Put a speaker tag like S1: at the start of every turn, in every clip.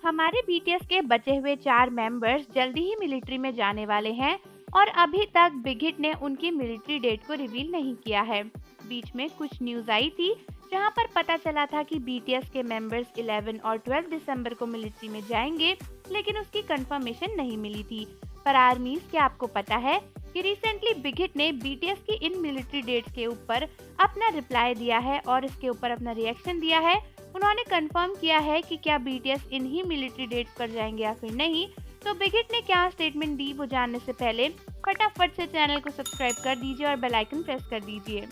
S1: हमारे बीटीएस के बचे हुए 4 मेंबर्स जल्दी ही मिलिट्री में जाने वाले हैं और अभी तक बिग हिट ने उनकी मिलिट्री डेट को रिवील नहीं किया है। बीच में कुछ न्यूज आई थी जहां पर पता चला था कि बीटीएस के मेंबर्स 11 और 12 दिसंबर को मिलिट्री में जाएंगे, लेकिन उसकी कंफर्मेशन नहीं मिली थी। पर आर्मीज, क्या आपको पता है कि रिसेंटली बिग हिट ने बीटीएस की इन मिलिट्री डेट्स के ऊपर अपना रिप्लाई दिया है और इसके ऊपर अपना रिएक्शन दिया है। उन्होंने कंफर्म किया है कि क्या बीटीएस इन्हीं मिलिट्री डेट्स पर जाएंगे या फिर नहीं। तो बिग हिट ने क्या स्टेटमेंट दी वो जानने से पहले फटाफट से चैनल को सब्सक्राइब कर दीजिए और बेल आइकन प्रेस कर दीजिए।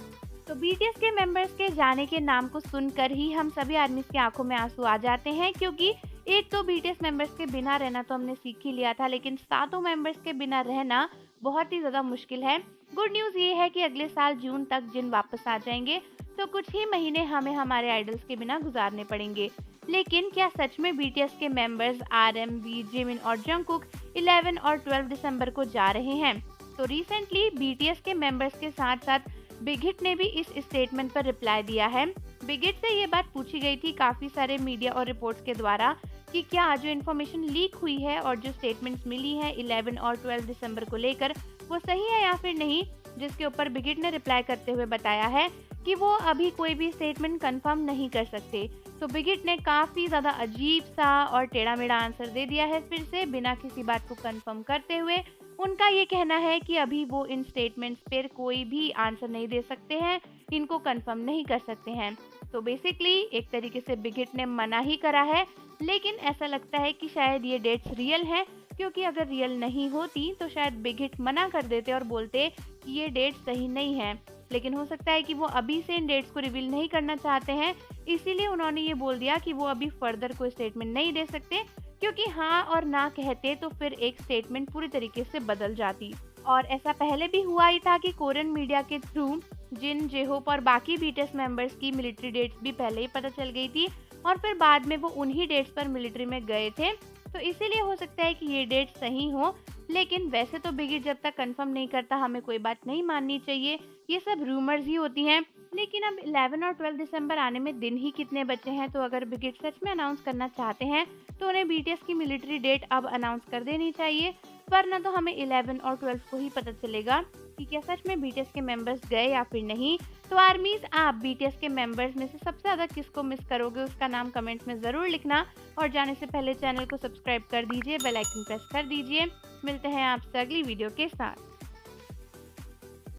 S1: तो बीटीएस के मेंबर्स के जाने के नाम को सुनकर ही हम सभी आर्मीज की आंखों में आंसू आ जाते हैं, क्योंकि एक तो बीटीएस मेंबर्स के बिना रहना तो हमने सीख ही लिया था, लेकिन सातों मेंबर्स के बिना रहना बहुत ही ज्यादा मुश्किल है। गुड न्यूज ये है कि अगले साल जून तक जिन वापस आ जाएंगे, तो कुछ ही महीने हमें हमारे आइडल्स के बिना गुजारने पड़ेंगे। लेकिन क्या सच में बीटीएस के मेंबर्स आरएम, वी, जिमिन और जंगकुक 11 और 12 दिसंबर को जा रहे हैं? तो रिसेंटली बीटीएस के मेंबर्स के साथ साथ बिग हिट ने भी इस स्टेटमेंट पर रिप्लाई दिया है। बिग हिट से ये बात पूछी गई थी काफी सारे मीडिया और रिपोर्ट्स के द्वारा कि क्या जो इन्फॉर्मेशन लीक हुई है और जो स्टेटमेंट्स मिली है 11 और 12 दिसंबर को लेकर वो सही है या फिर नहीं, जिसके ऊपर बिग हिट ने रिप्लाई करते हुए बताया है कि वो अभी कोई भी स्टेटमेंट कंफर्म नहीं कर सकते। तो बिग हिट ने काफी ज्यादा अजीब सा और टेढ़ा मेढ़ा आंसर दे दिया है फिर से बिना किसी बात को कंफर्म करते हुए। उनका ये कहना है कि अभी वो इन स्टेटमेंट्स पर कोई भी आंसर नहीं दे सकते हैं, इनको कंफर्म नहीं कर सकते हैं। तो बेसिकली एक तरीके से बिग हिट ने मना ही करा है, लेकिन ऐसा लगता है कि शायद ये डेट्स रियल हैं, क्योंकि अगर रियल नहीं होती तो शायद बिग हिट मना कर देते और बोलते कि ये डेट सही नहीं है। लेकिन हो सकता है कि वो अभी से इन डेट्स को रिवील नहीं करना चाहते हैं, इसीलिए उन्होंने ये बोल दिया कि वो अभी फर्दर कोई स्टेटमेंट नहीं दे सकते, क्योंकि हाँ और ना कहते तो फिर एक स्टेटमेंट पूरी तरीके से बदल जाती। और ऐसा पहले भी हुआ ही था कि कोरियन मीडिया के थ्रू जिन, जेहोप और बाकी बीटीएस मेंबर्स की मिलिट्री डेट्स भी पहले ही पता चल गई थी और फिर बाद में वो उन्हीं डेट्स पर मिलिट्री में गए थे। तो इसीलिए हो सकता है कि ये डेट सही हो, लेकिन वैसे तो बिग हिट जब तक कंफर्म नहीं करता हमें कोई बात नहीं माननी चाहिए, ये सब रूमर्स ही होती हैं। लेकिन अब 11 और 12 दिसंबर आने में दिन ही कितने बचे हैं, तो अगर बिग हिट सच में अनाउंस करना चाहते हैं तो उन्हें बीटीएस की मिलिट्री डेट अब अनाउंस कर देनी चाहिए, वरना तो हमें 11 और 12 को ही पता चलेगा कि क्या सच में बीटीएस के मेंबर्स गए या फिर नहीं। तो आर्मीज, आप बीटीएस के मेंबर्स में से सबसे ज्यादा किसको मिस करोगे उसका नाम कमेंट्स में जरूर लिखना, और जाने से पहले चैनल को सब्सक्राइब कर दीजिए, बेल आइकन प्रेस कर दीजिए। मिलते हैं आपसे अगली वीडियो के साथ।